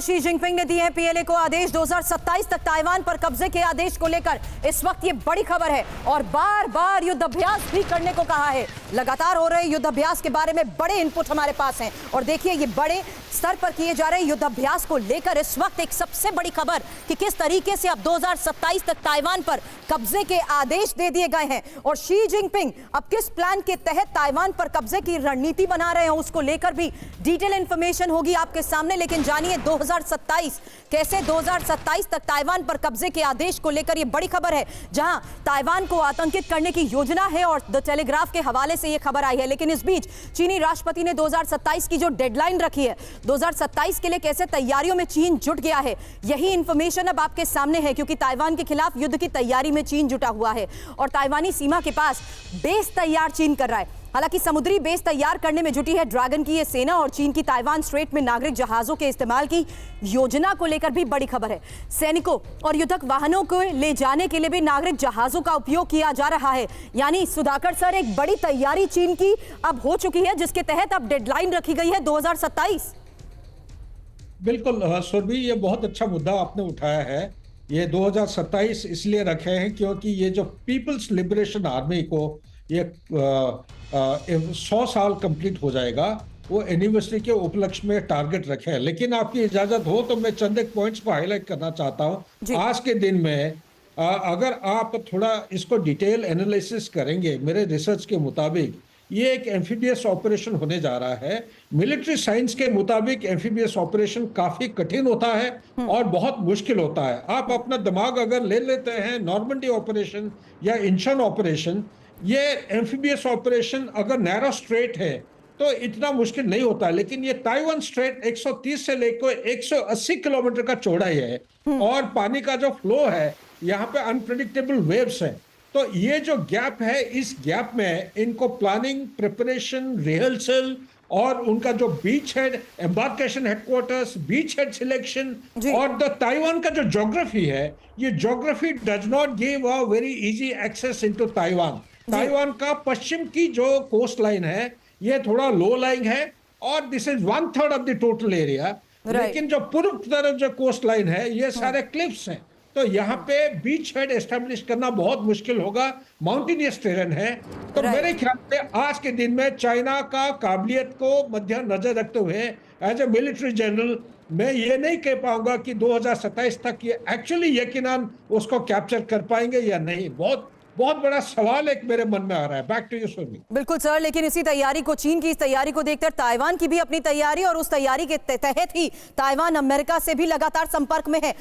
Xi Jinping ने दिए हैं पीएलए को आदेश। 2027 तक ताइवान पर कब्जे के आदेश को लेकर इस वक्त ये बड़ी खबर है और बार बार युद्धाभ्यास भी करने को कहा है। लगातार हो रहे युद्धाभ्यास के बारे में बड़े इनपुट हमारे पास हैं और देखिए ये बड़े स्तर पर किए जा रहे युद्धाभ्यास को लेकर इस वक्त एक सबसे बड़ी खबर कि किस तरीके से अब 2027 तक ताइवान पर कब्जे के आदेश दे दिए गए हैं और शी जिनपिंग अब किस प्लान के तहत ताइवान पर कब्जे की रणनीति बना रहे हैं उसको लेकर भी डिटेल इंफॉर्मेशन होगी आपके सामने। लेकिन जानिए 2027 कैसे 2027 तक ताइवान पर कब्जे के आदेश को लेकर यह बड़ी खबर है, जहां ताइवान को आतंकित करने की योजना है और द टेलीग्राफ के हवाले से यह खबर आई है। लेकिन इस बीच चीनी राष्ट्रपति ने 2027 की जो डेडलाइन रखी है, 2027 के लिए कैसे तैयारियों में चीन जुट गया है, यही इंफॉर्मेशन अब आपके सामने है, क्योंकि ताइवान के खिलाफ युद्ध की तैयारी में चीन जुटा हुआ है और ताइवानी सीमा के पास बेस तैयार चीन कर रहा है। हालांकि समुद्री बेस तैयार करने में जुटी है ड्रैगन की ये सेना और चीन की ताइवान स्ट्रेट में नागरिक जहाजों के इस्तेमाल की योजना को लेकर भी बड़ी खबर है। सैनिकों और युद्धक वाहनों को ले जाने के लिए भी नागरिक जहाजों का उपयोग किया जा रहा है। यानी सुधाकर सर, एक बड़ी तैयारी चीन की अब हो चुकी है, जिसके तहत अब डेडलाइन रखी गई है 2027। बिल्कुल सुरभि, ये बहुत अच्छा मुद्दा आपने उठाया है। ये 2027 इसलिए रखे हैं क्योंकि ये जो पीपल्स लिबरेशन आर्मी को ये 100 साल कंप्लीट हो जाएगा, वो एनिवर्सरी के उपलक्ष्य में टारगेट रखे हैं। लेकिन आपकी इजाजत हो तो मैं चंद एक पॉइंट्स को हाईलाइट करना चाहता हूं। आज के दिन में अगर आप थोड़ा इसको डिटेल एनालिसिस करेंगे, मेरे रिसर्च के मुताबिक ये एक एम्फीबियस ऑपरेशन होने जा रहा है। मिलिट्री साइंस के मुताबिक एम्फीबियस ऑपरेशन काफी कठिन होता है और बहुत मुश्किल होता है। आप अपना दिमाग अगर ले लेते हैं नॉर्मंडी ऑपरेशन या इंचन ऑपरेशन, ये एम्फीबियस ऑपरेशन अगर नैरो स्ट्रेट है तो इतना मुश्किल नहीं होता, लेकिन ये ताइवान स्ट्रेट 130 से लेकर 180 किलोमीटर का चौड़ाई है और पानी का जो फ्लो है, यहाँ पे अनप्रेडिक्टेबल वेव्स हैं। तो ये जो गैप है, इस गैप में इनको प्लानिंग, प्रिपरेशन, रिहर्सल और उनका जो beach head embarkation headquarters, beach head selection और द ताइवान का जो ज्योग्राफी है, ये geography does not give a very easy access into Taiwan. Taiwan का पश्चिम की जो कोस्ट लाइन है ये थोड़ा लो लाइंग है और this is 1/3 of the total area. लेकिन जो पूर्व तरफ जो कोस्ट लाइन है ये सारे क्लिफ्स हैं, तो यहाँ पे बीच हेड एस्टेब्लिश करना बहुत मुश्किल होगा, माउंटेनियस टेरेन है। तो मेरे ख्याल से आज के दिन में चाइना का काबिलियत को मद्देनजर रखते हुए एज ए मिलिट्री जनरल मैं ये नहीं कह पाऊंगा कि 2027 तक ये एक्चुअली यकीनन उसको कैप्चर कर पाएंगे या नहीं। बहुत बड़ा सवाल एक मेरे मन में आ रहा है। Back to you Surbhi. बिल्कुल सर, लेकिन इसी तैयारी को, चीन की इस तैयारी को देखकर ताइवान की भी अपनी तैयारी और उस तैयारी के तहत ही ताइवान अमेरिका से भी लगातार संपर्क में है।